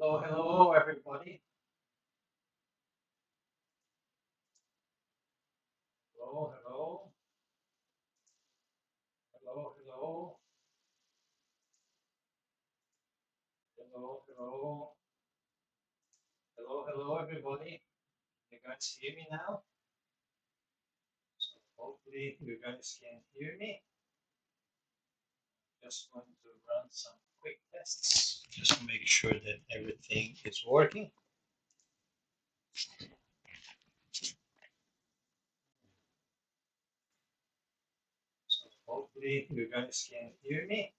Hello, hello, everybody. Hello, hello. Hello, hello. Hello, hello. Hello, hello, everybody. You guys hear me now? So hopefully you guys can hear me. Just going to run some quick tests. Just to make sure that everything is working. So hopefully you guys can hear me.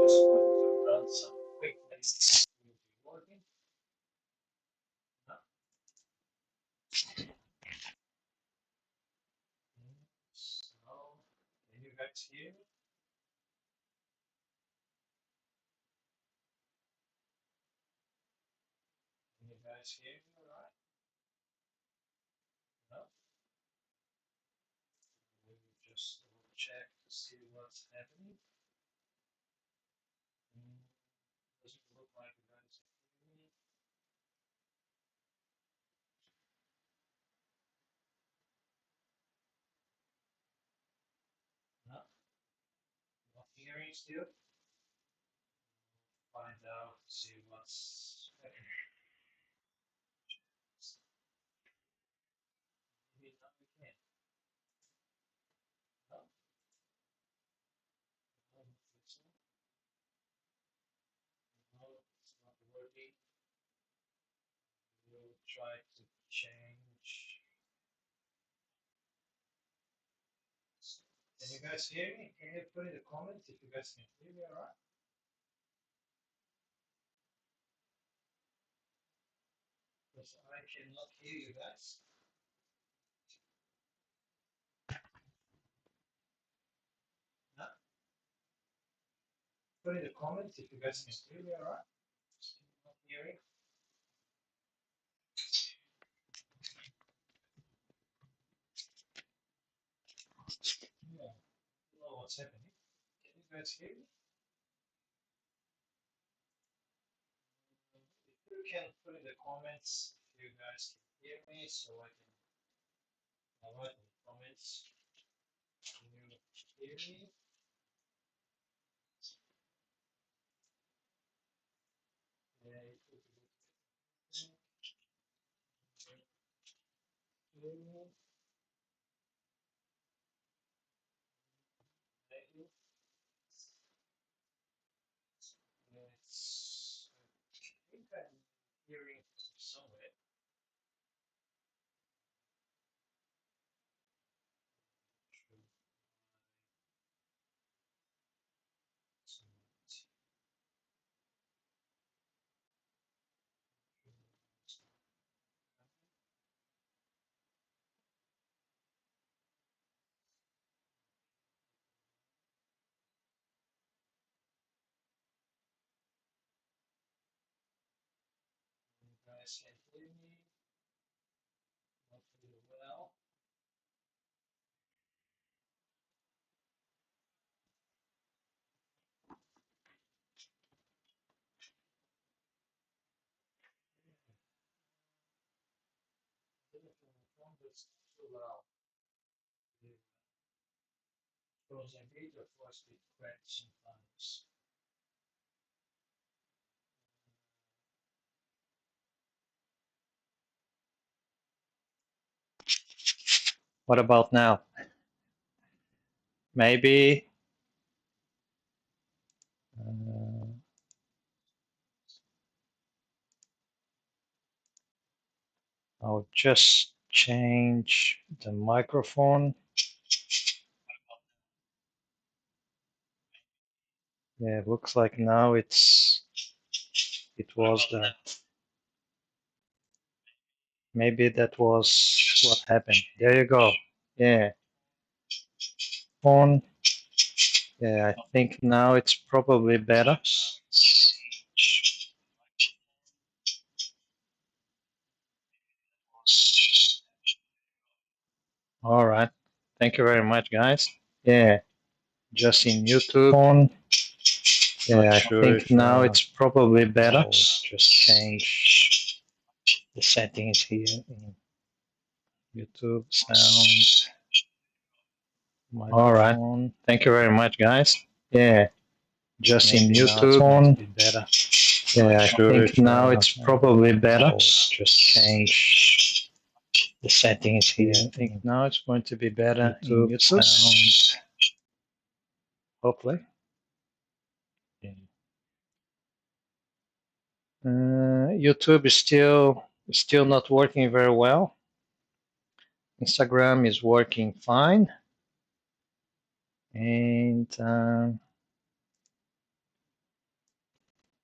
Just going to run some quick tests. Will be working. No? So, can you guys hear me? Can you guys hear me all right? No? We will just double check to see what's happening. Doesn't look like you guys are hearing me. No, not hearing still. Find out, see what's happening. Maybe now we can. No, no, it's not. No, it's not working. We'll try to change. Can you guys hear me? Can you put in the comments if you guys can hear me all right? Because I cannot hear you guys. No? Put in the comments if you guys can hear me all right. Still not hearing. Yeah, I don't know what's happening. Can you guys hear me? If you can put in the comments if you guys can hear me, so I can write in the comments. Can you hear me? Yeah, it would be good. Hear me? Thank you. It's, I think I'm hearing from somewhere. You guys can hear me? Not really well. Telephone phone that's too loud. The frozen video force be cracked sometimes. What about now? Maybe I'll just change the microphone. Yeah, it looks like now it was the, maybe that was what happened. There you go. Yeah. Phone. Yeah, I think now it's probably better. All right. Thank you very much, guys. Yeah, just in YouTube. Phone. Yeah, I think now it's probably better. Just change the settings here in YouTube sound. All right. Thank you very much, guys. Yeah. Just in YouTube. Be better. Yeah, I think now it's probably better. Just change the settings here. I think now it's going to be better in YouTube sound. Hopefully. Yeah. YouTube is still not working very well. Instagram is working fine, and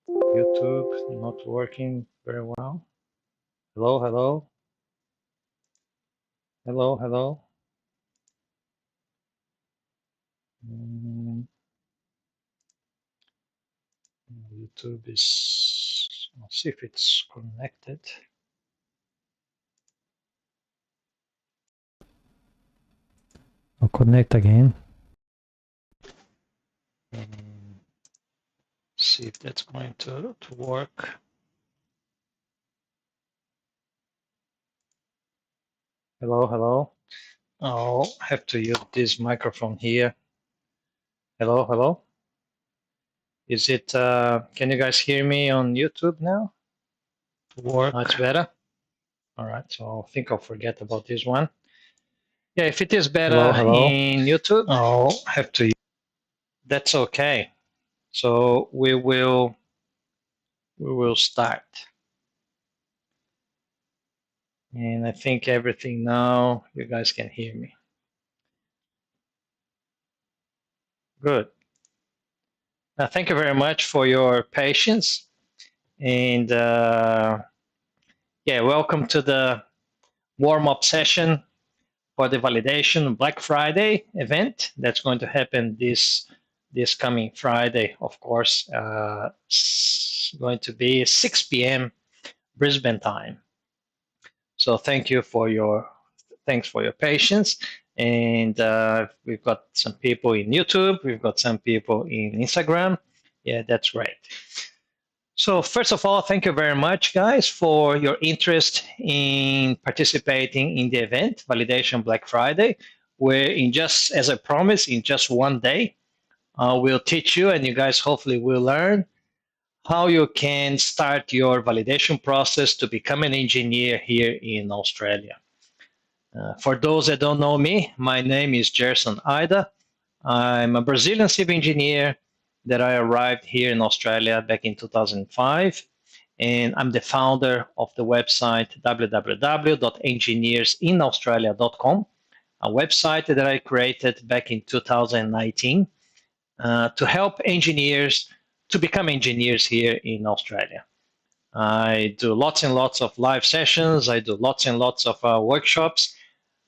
YouTube not working very well. Hello, hello, hello, hello. YouTube is. Let's see if it's connected. I'll connect again. See if that's going to work. Hello, hello. I'll have to use this microphone here. Hello, hello. Is it, can you guys hear me on YouTube now? Work. Much better. All right, so I think I'll forget about this one. Yeah, if it is better in YouTube, I'll have to. That's okay. So we will start. And I think everything now, you guys can hear me. Good. Thank you very much for your patience. And yeah, welcome to the warm-up session for the validation Black Friday event that's going to happen this coming Friday, of course. It's going to be 6 p.m. Brisbane time. So thanks for your patience. And we've got some people in YouTube, we've got some people in Instagram. Yeah, that's great. So first of all, thank you very much, guys, for your interest in participating in the event, Validation Black Friday, where as I promised, in just one day, we'll teach you, and you guys hopefully will learn how you can start your validation process to become an engineer here in Australia. For those that don't know me, my name is Gerson Ida. I'm a Brazilian civil engineer that I arrived here in Australia back in 2005. And I'm the founder of the website www.engineersinaustralia.com, a website that I created back in 2019 to help engineers to become engineers here in Australia. I do lots and lots of live sessions. I do lots and lots of workshops.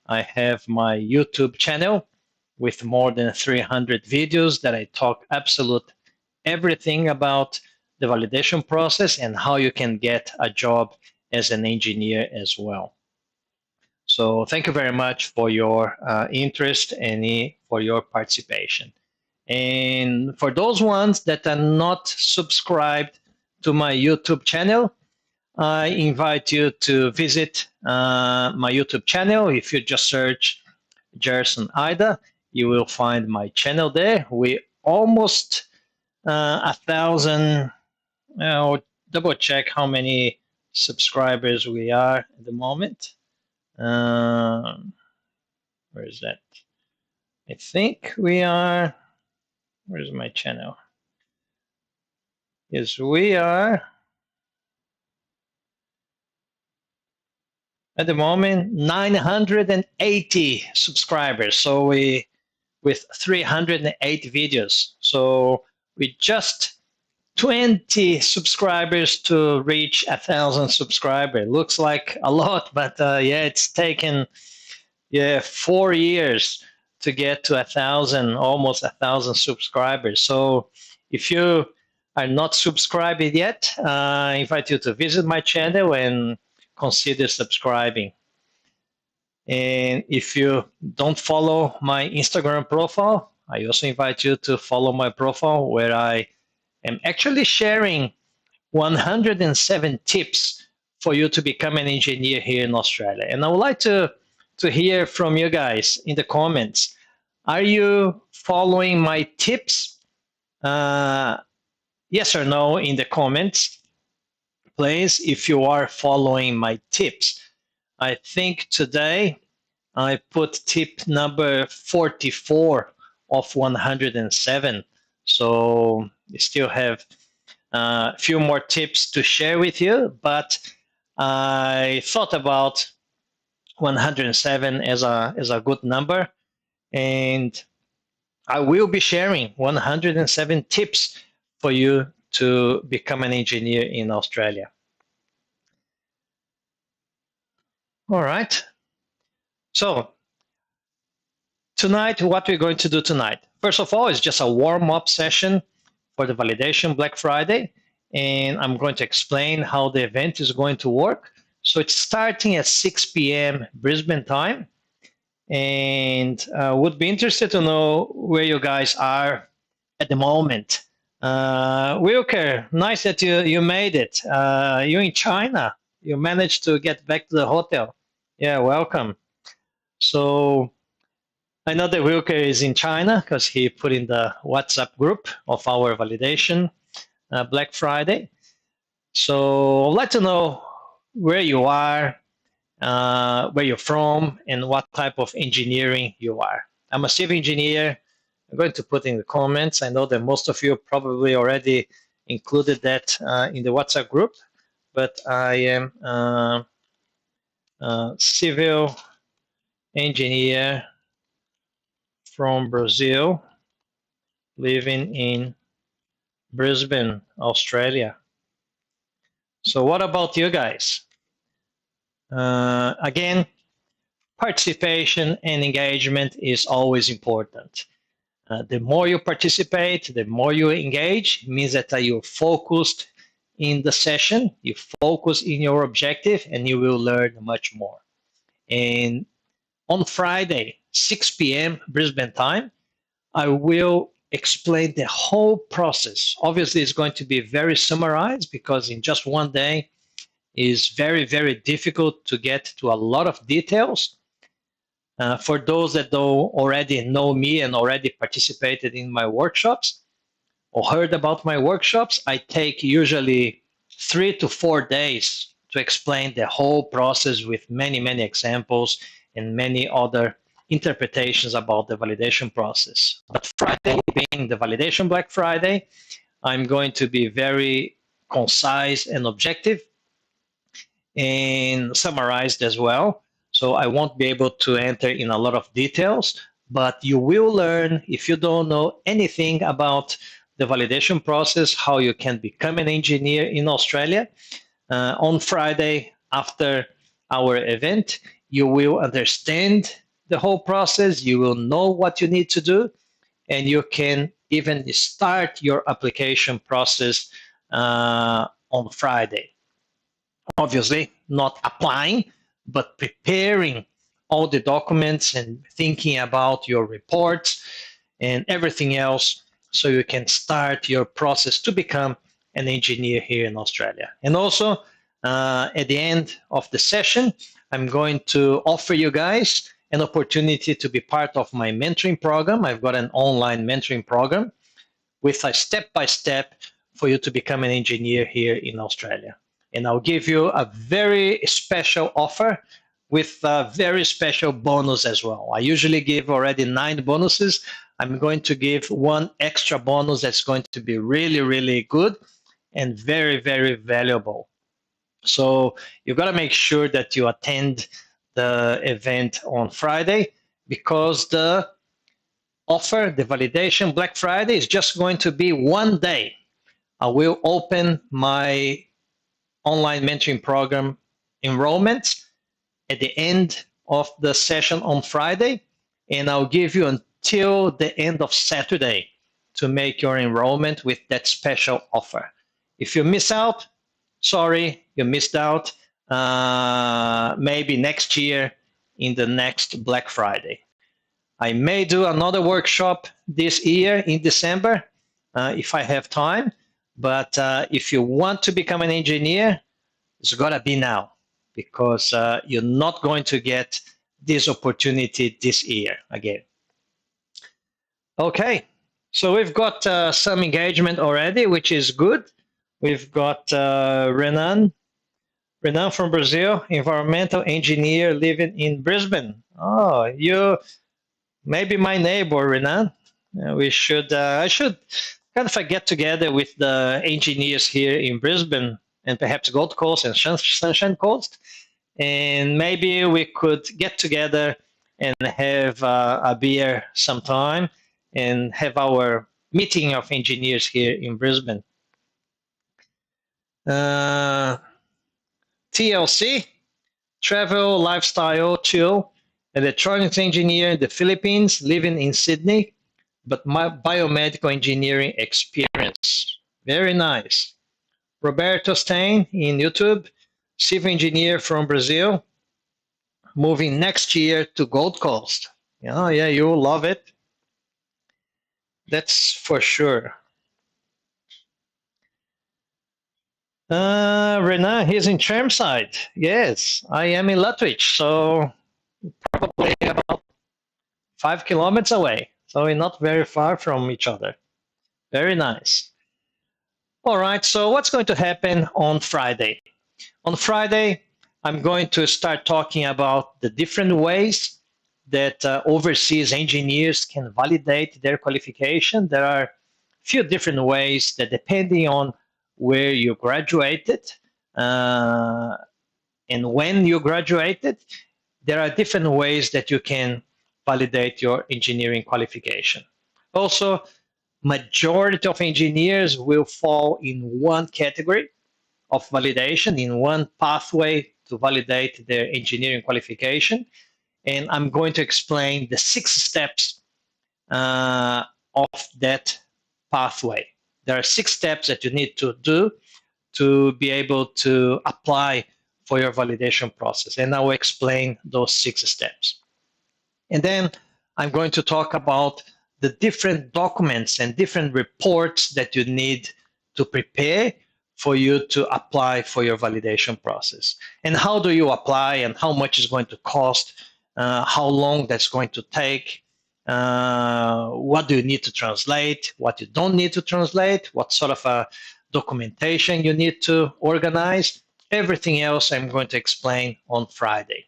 I have my YouTube channel with more than 300 videos that I talk absolute everything about the validation process and how you can get a job as an engineer as well. So thank you very much for your interest and for your participation. And for those ones that are not subscribed to my YouTube channel, I invite you to visit my YouTube channel. If you just search Gerson Ida, you will find my channel there. We almost 1,000. I'll double check how many subscribers we are at the moment. Where is that? I think we are. Where's my channel? Yes, we are. At the moment, 980 subscribers. So we with 308 videos. So we just 20 subscribers to reach 1,000 subscribers. Looks like a lot, but yeah, it's taken 4 years to get to 1,000, almost 1,000 subscribers. So if you are not subscribed yet, I invite you to visit my channel and consider subscribing. And if you don't follow my Instagram profile, I also invite you to follow my profile where I am actually sharing 107 tips for you to become an engineer here in Australia. And I would like to hear from you guys in the comments. Are you following my tips? Yes or no in the comments, please, if you are following my tips. I think today I put tip number 44 of 107. So you still have a few more tips to share with you, but I thought about 107 as a good number, and I will be sharing 107 tips for you to become an engineer in Australia. All right. So tonight, what we're going to do tonight, first of all, is just a warm-up session for the Validation Black Friday, and I'm going to explain how the event is going to work. So it's starting at 6 p.m. Brisbane time, and would be interested to know where you guys are at the moment. Wilker, nice that you made it. You're in China. You managed to get back to the hotel. Yeah, welcome. So I know that Wilker is in China because he put in the WhatsApp group of our validation Black Friday. So I'd like to know where you are, where you're from, and what type of engineering you are. I'm a civil engineer. I'm going to put in the comments. I know that most of you probably already included that in the WhatsApp group, but I am a civil engineer from Brazil, living in Brisbane, Australia. So what about you guys? Again, participation and engagement is always important. The more you participate, the more you engage, it means that you're focused in the session, you focus in your objective, and you will learn much more. And on Friday, 6 p.m. Brisbane time, I will explain the whole process. Obviously, it's going to be very summarized because in just one day is very, very difficult to get to a lot of details. For those that don't already know me and already participated in my workshops or heard about my workshops, I take usually 3 to 4 days to explain the whole process with many, many examples and many other interpretations about the validation process. But Friday being the Validation Black Friday, I'm going to be very concise and objective and summarized as well. So I won't be able to enter in a lot of details, but you will learn, if you don't know anything about the validation process, how you can become an engineer in Australia. On Friday, after our event, you will understand the whole process, you will know what you need to do, and you can even start your application process on Friday. Obviously, not applying, but preparing all the documents and thinking about your reports and everything else so you can start your process to become an engineer here in Australia. And also, at the end of the session, I'm going to offer you guys an opportunity to be part of my mentoring program. I've got an online mentoring program with a step-by-step for you to become an engineer here in Australia. And I'll give you a very special offer with a very special bonus as well. I usually give already 9 bonuses. I'm going to give one extra bonus that's going to be really, really good and very, very valuable. So you've got to make sure that you attend the event on Friday, because the offer, the Validation Black Friday, is just going to be one day. I will open my online mentoring program enrollment at the end of the session on Friday, and I'll give you until the end of Saturday to make your enrollment with that special offer. If you miss out, sorry, you missed out. Maybe next year in the next Black Friday. I may do another workshop this year in December if I have time, But if you want to become an engineer, it's got to be now, because you're not going to get this opportunity this year again. Okay, so we've got some engagement already, which is good. We've got Renan from Brazil, environmental engineer living in Brisbane. Oh, you maybe my neighbor, Renan. I should kind of get together with the engineers here in Brisbane and perhaps Gold Coast and Sunshine Coast, and maybe we could get together and have a beer sometime and have our meeting of engineers here in Brisbane. TLC, travel, lifestyle, chill, electronics engineer in the Philippines, living in Sydney, but my biomedical engineering experience. Very nice. Roberto Stein in YouTube, civil engineer from Brazil, moving next year to Gold Coast. Oh, yeah, you'll love it. That's for sure. Renan, he's in Chermside. Yes, I am in Lutwich, so probably about 5 kilometers away. So we're not very far from each other. Very nice. All right, so what's going to happen on Friday? On Friday, I'm going to start talking about the different ways that overseas engineers can validate their qualification. There are a few different ways that, depending on where you graduated and when you graduated, there are different ways that you can validate your engineering qualification. Also, majority of engineers will fall in one category of validation, in one pathway to validate their engineering qualification. And I'm going to explain the 6 steps of that pathway. There are 6 steps that you need to do to be able to apply for your validation process. And I will explain those 6 steps. And then I'm going to talk about the different documents and different reports that you need to prepare for you to apply for your validation process. And how do you apply, and how much is going to cost, how long that's going to take, what do you need to translate, what you don't need to translate, what sort of a documentation you need to organize. Everything else I'm going to explain on Friday.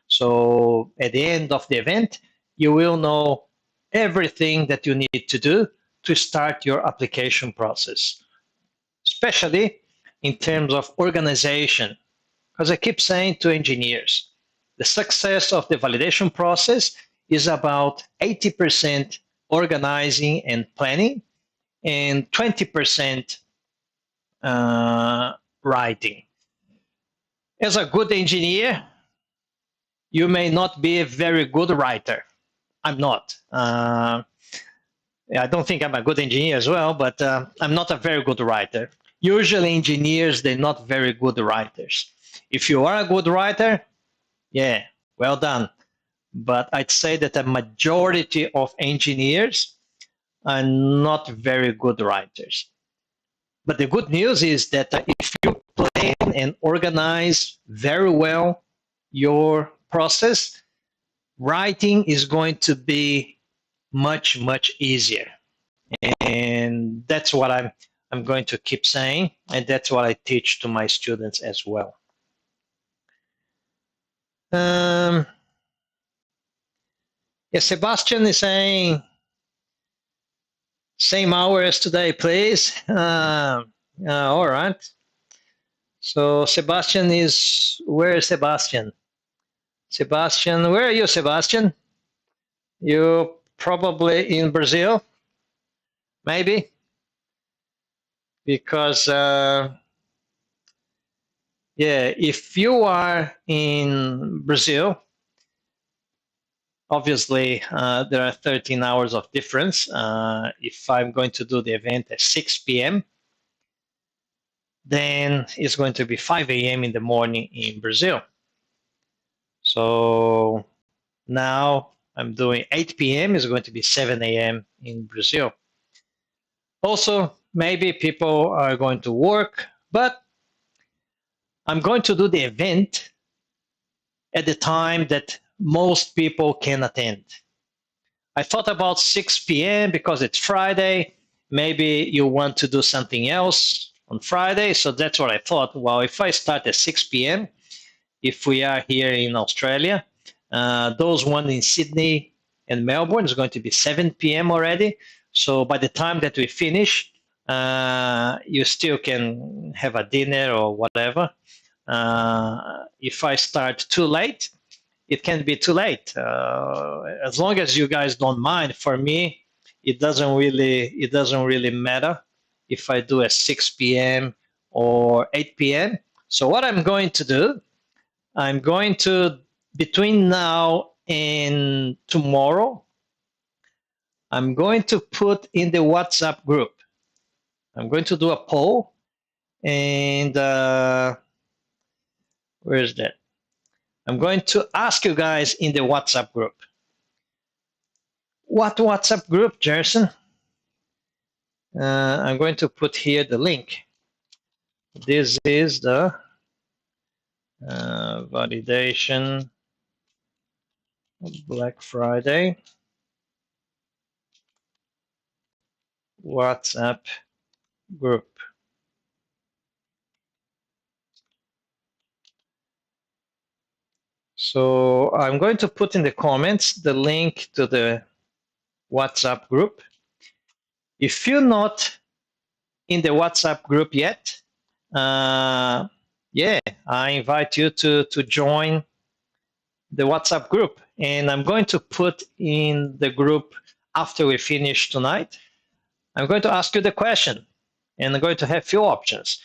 So at the end of the event, you will know everything that you need to do to start your application process, especially in terms of organization. Because I keep saying to engineers, the success of the validation process is about 80% organizing and planning and 20% writing. As a good engineer, you may not be a very good writer. I'm not. I don't think I'm a good engineer as well, but I'm not a very good writer. Usually engineers, they're not very good writers. If you are a good writer, yeah, well done. But I'd say that a majority of engineers are not very good writers. But the good news is that if you plan and organize very well your process, writing is going to be much, much easier. And that's what I'm going to keep saying, and that's what I teach to my students as well. Yeah, Sebastian is saying, same hour as today, please. All right. So Sebastian is, where is Sebastian? Sebastian, where are you, Sebastian? You're probably in Brazil, maybe, because yeah, if you are in Brazil, obviously there are 13 hours of difference. If I'm going to do the event at 6 p.m., then it's going to be 5 a.m. in the morning in Brazil. So now I'm doing 8 p.m. is going to be 7 a.m. in Brazil. Also, maybe people are going to work, but I'm going to do the event at the time that most people can attend. I thought about 6 p.m. because it's Friday. Maybe you want to do something else on Friday. So that's what I thought. Well, if I start at 6 p.m., if we are here in Australia, those one in Sydney and Melbourne is going to be 7 p.m. already. So by the time that we finish, you still can have a dinner or whatever. If I start too late, it can be too late. As long as you guys don't mind, for me, it doesn't really matter if I do at 6 p.m. or 8 p.m. So what I'm going to do, I'm going to, between now and tomorrow, I'm going to put in the WhatsApp group. I'm going to do a poll, and where is that? I'm going to ask you guys in the WhatsApp group. What WhatsApp group, Jerson? I'm going to put here the link. This is the validation Black Friday WhatsApp group. So I'm going to put in the comments the link to the WhatsApp group. If you're not in the WhatsApp group yet, yeah, I invite you to join the WhatsApp group. And I'm going to put in the group after we finish tonight. I'm going to ask you the question, and I'm going to have few options.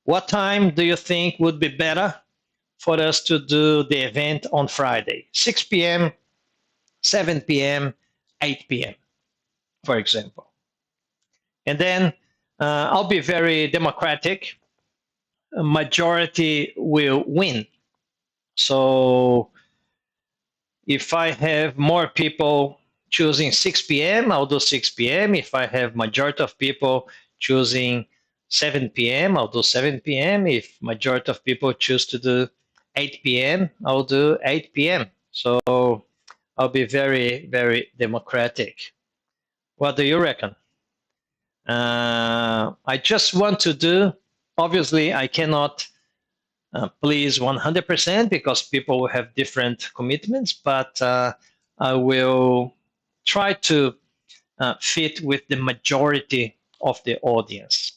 What time do you think would be better for us to do the event on Friday? 6 p.m., 7 p.m., 8 p.m., for example. And then I'll be very democratic. A majority will win. So if I have more people choosing 6 p.m., I'll do 6 p.m. If I have majority of people choosing 7 p.m., I'll do 7 p.m. If majority of people choose to do 8 p.m., I'll do 8 p.m. So I'll be very, very democratic. What do you reckon? I just want to do, obviously, I cannot please 100% because people will have different commitments, but I will try to fit with the majority of the audience.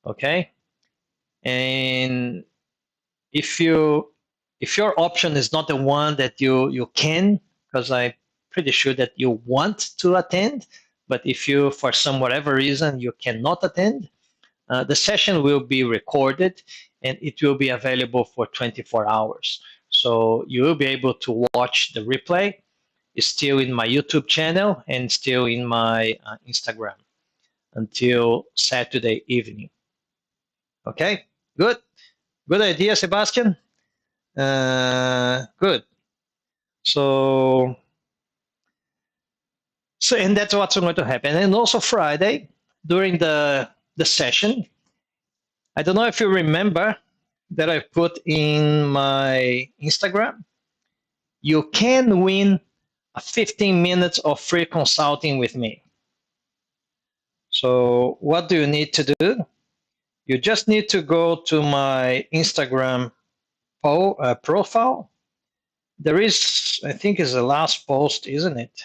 Okay, and if your option is not the one that you can, because I'm pretty sure that you want to attend, but if you for some whatever reason you cannot attend, the session will be recorded and it will be available for 24 hours. So you will be able to watch the replay. It's still in my YouTube channel and still in my Instagram until Saturday evening. Okay, good. Good idea, Sebastian. Good. So, and that's what's going to happen. And also Friday, during the session, I don't know if you remember that I put in my Instagram. You can win 15 minutes of free consulting with me. So what do you need to do? You just need to go to my Instagram profile. There is, I think is the last post, isn't it?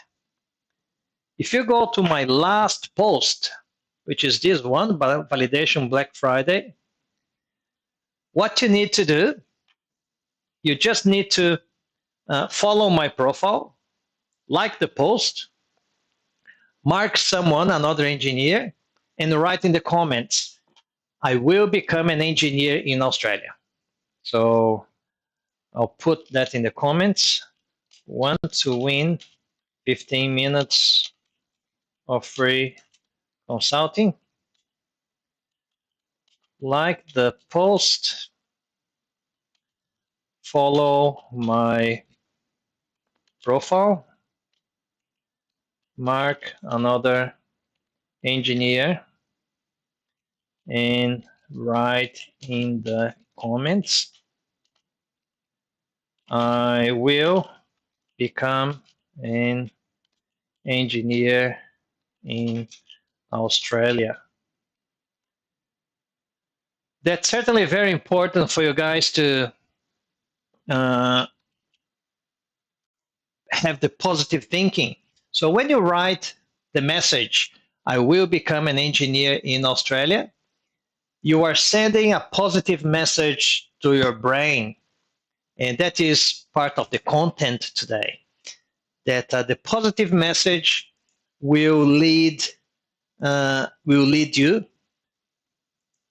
If you go to my last post, which is this one, Validation Black Friday, what you need to do, you just need to follow my profile, like the post, mark someone, another engineer, and write in the comments, I will become an engineer in Australia. So I'll put that in the comments. Want to win 15 minutes of free consulting. Like the post, follow my profile, mark another engineer, and write in the comments, I will become an engineer in Australia. That's certainly very important for you guys to have the positive thinking. So when you write the message, I will become an engineer in Australia, you are sending a positive message to your brain. And that is part of the content today. That the positive message will lead you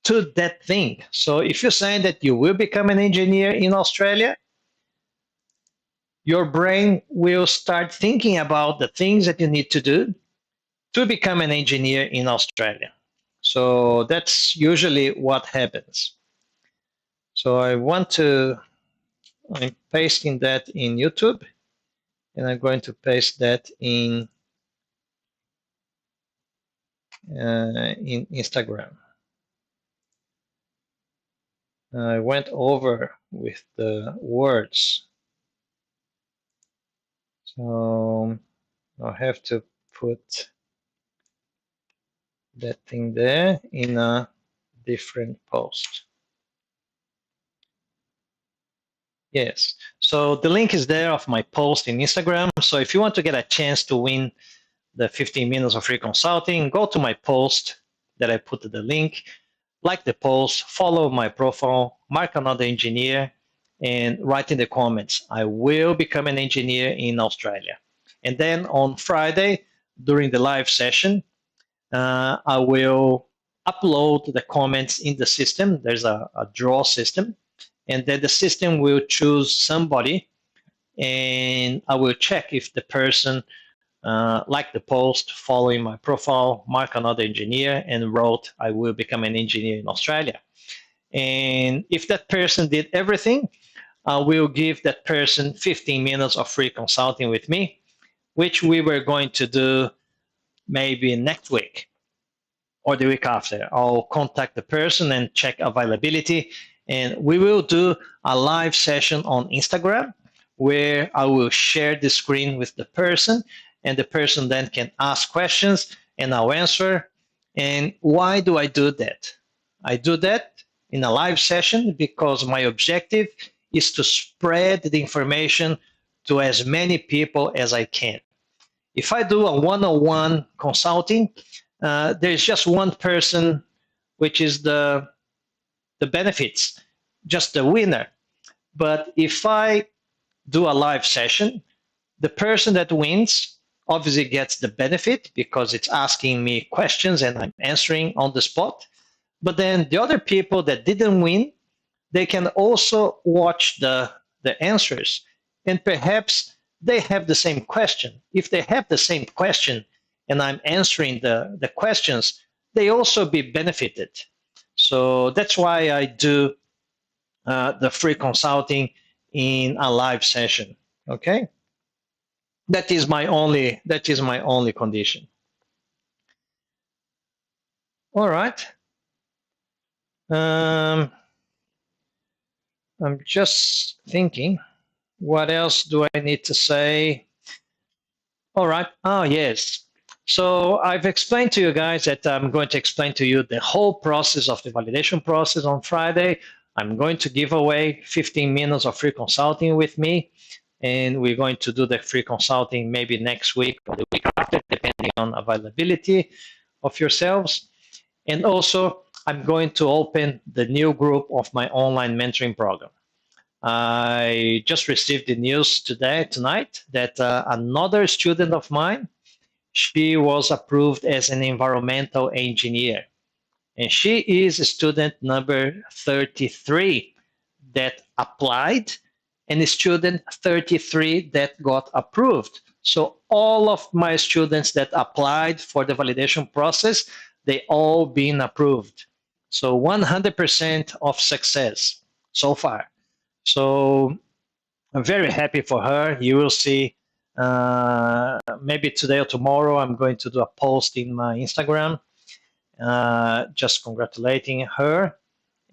to that thing. So if you're saying that you will become an engineer in Australia, your brain will start thinking about the things that you need to do to become an engineer in Australia. So that's usually what happens. So I'm pasting that in YouTube, and I'm going to paste that in Instagram. I went over with the words. So I'll have to put that thing there in a different post. Yes, so the link is there of my post in Instagram. So if you want to get a chance to win the 15 minutes of free consulting, go to my post that I put the link, like the post, follow my profile, mark another engineer, and write in the comments, I will become an engineer in Australia. And then on Friday, during the live session, I will upload the comments in the system. There's a draw system, and then the system will choose somebody, and I will check if the person liked the post, following my profile, mark another engineer, and wrote, I will become an engineer in Australia. And if that person did everything, I will give that person 15 minutes of free consulting with me, which we were going to do maybe next week or the week after. I'll contact the person and check availability. And we will do a live session on Instagram where I will share the screen with the person, and the person then can ask questions and I'll answer. And why do I do that? I do that in a live session because my objective is to spread the information to as many people as I can. If I do a one-on-one consulting, there's just one person, which is the benefits, just the winner. But if I do a live session, the person that wins obviously gets the benefit because it's asking me questions and I'm answering on the spot. But then the other people that didn't win, they can also watch the answers, and perhaps they have the same question. If they have the same question and I'm answering the questions, they also be benefited. So that's why I do the free consulting in a live session. Okay, that is my only condition. All right. I'm just thinking, what else do I need to say? All right. Oh, yes. So I've explained to you guys that I'm going to explain to you the whole process of the validation process on Friday. I'm going to give away 15 minutes of free consulting with me, and we're going to do the free consulting maybe next week or the week after, depending on availability of yourselves. And also, I'm going to open the new group of my online mentoring program. I just received the news tonight, that another student of mine, she was approved as an environmental engineer. And she is student number 33 that applied, and student 33 that got approved. So all of my students that applied for the validation process, they all been approved. So 100% of success so far. So I'm very happy for her. You will see maybe today or tomorrow, I'm going to do a post in my Instagram just congratulating her,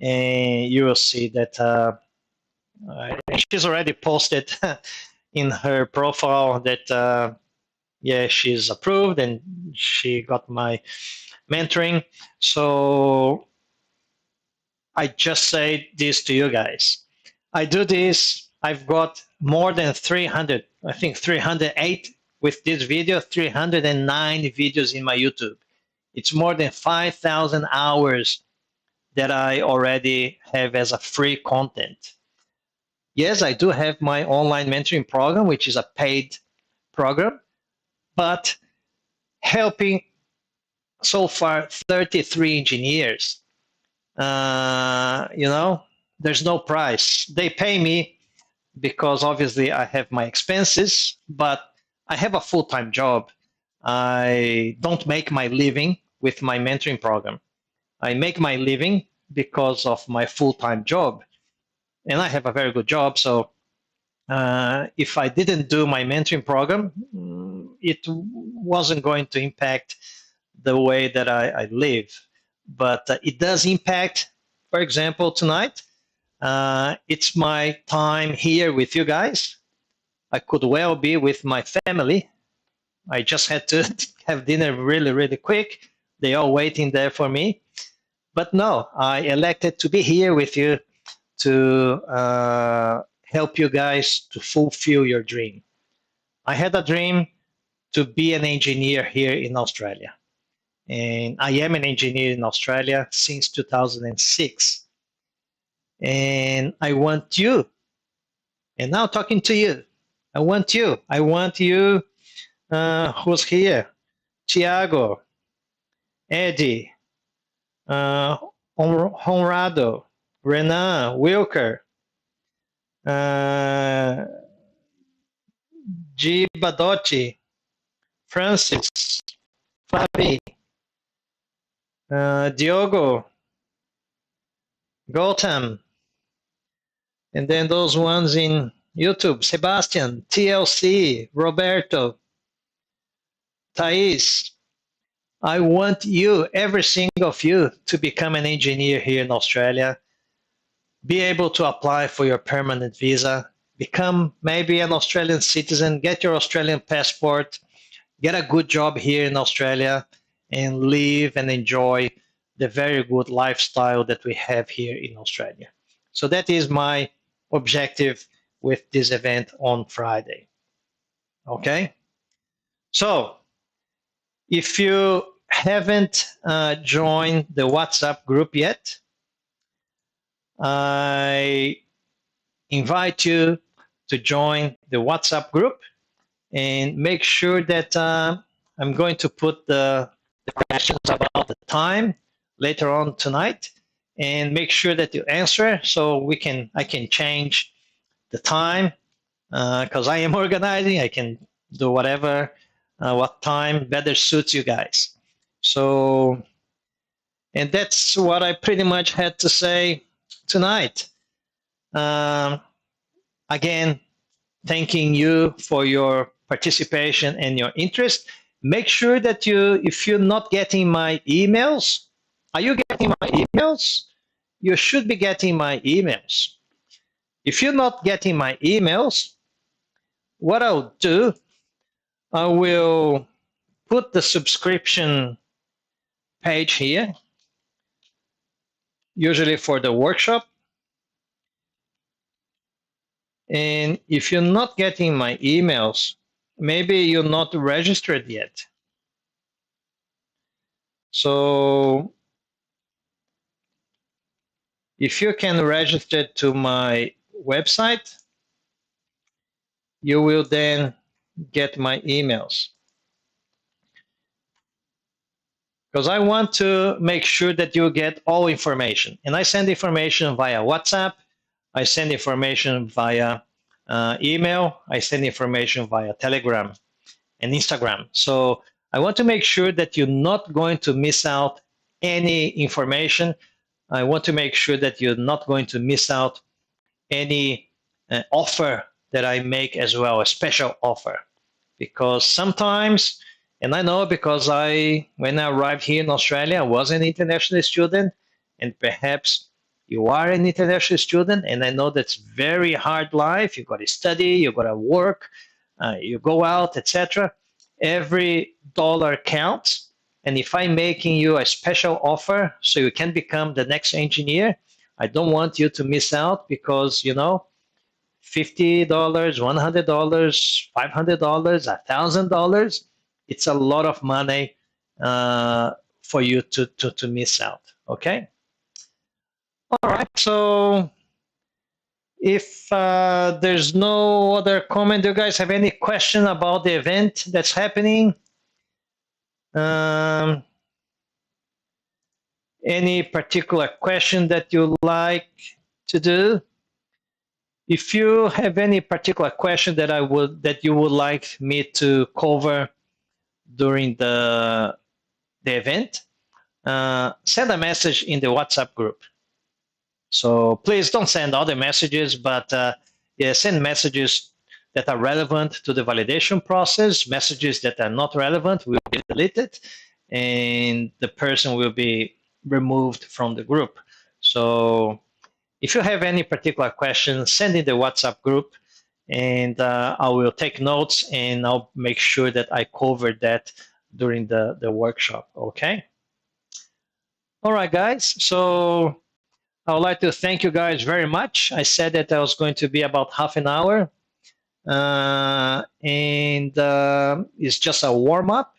and you will see that she's already posted in her profile that yeah, she's approved and she got my mentoring. So I just say this to you guys. I do this. I've got more than 300, I think 308 with this video, 309 videos in my YouTube. It's more than 5,000 hours that I already have as a free content. Yes, I do have my online mentoring program, which is a paid program, but helping so far 33 engineers. You know, there's no price. They pay me because obviously I have my expenses, but I have a full-time job. I don't make my living with my mentoring program. I make my living because of my full-time job. And I have a very good job, so if I didn't do my mentoring program, it wasn't going to impact the way that I live. But it does impact, for example, tonight, it's my time here with you guys. I could well be with my family. I just had to have dinner really, really quick. They are waiting there for me. But no, I elected to be here with you to help you guys to fulfill your dream. I had a dream to be an engineer here in Australia. And I am an engineer in Australia since 2006. And I want you, and now talking to you, I want you who's here, Tiago, Eddie, Honrado, Renan, Wilker, G. Badotti, Francis, Fabi, Diogo, Gautam, and then those ones in YouTube, Sebastian, TLC, Roberto, Thais. I want you, every single of you, to become an engineer here in Australia, be able to apply for your permanent visa, become maybe an Australian citizen, get your Australian passport, get a good job here in Australia, and live and enjoy the very good lifestyle that we have here in Australia. So that is my objective with this event on Friday. Okay? So if you haven't joined the WhatsApp group yet, I invite you to join the WhatsApp group and make sure that I'm going to put the questions about the time later on tonight, and make sure that you answer so I can change the time because I am organizing. I can do whatever, what time better suits you guys. So, and that's what I pretty much had to say tonight. Again, thanking you for your participation and your interest. Make sure that if you're not getting my emails, are you getting my emails? You should be getting my emails. If you're not getting my emails, what I'll do, I will put the subscription page here, usually for the workshop. And if you're not getting my emails, maybe you're not registered yet. So if you can register to my website, you will then get my emails. Because I want to make sure that you get all information. And I send information via WhatsApp, I send information via email, I send information via Telegram and Instagram. So I want to make sure that you're not going to miss out any information. I want to make sure that you're not going to miss out any offer that I make as well, a special offer. Because sometimes And I know because when I arrived here in Australia, I was an international student, and perhaps you are an international student, and I know that's very hard life. You got to study, you got to work, you go out, etc. Every dollar counts. And if I'm making you a special offer so you can become the next engineer, I don't want you to miss out because, $50, $100, $500, $1,000, it's a lot of money for you to miss out. Okay. All right. So if there's no other comment, do you guys have any question about the event that's happening? Any particular question that you like to do? If you have any particular question that you would like me to cover during the event, send a message in the WhatsApp group. So please don't send other messages, but yeah, send messages that are relevant to the validation process. Messages that are not relevant will be deleted, and the person will be removed from the group. So if you have any particular questions, send in the WhatsApp group, and I will take notes, and I'll make sure that I cover that during the workshop. Okay. All right, guys. So I would like to thank you guys very much. I said that I was going to be about half an hour, and it's just a warm up,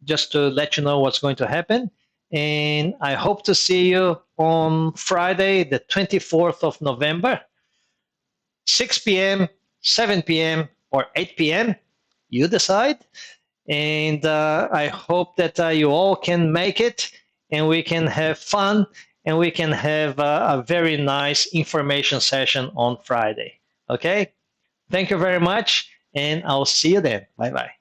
just to let you know what's going to happen. And I hope to see you on Friday, the 24th of November, 6 p.m., 7 p.m., or 8 p.m. You decide. And I hope that you all can make it, and we can have fun, and we can have a very nice information session on Friday. Okay? Thank you very much, and I'll see you then. Bye-bye.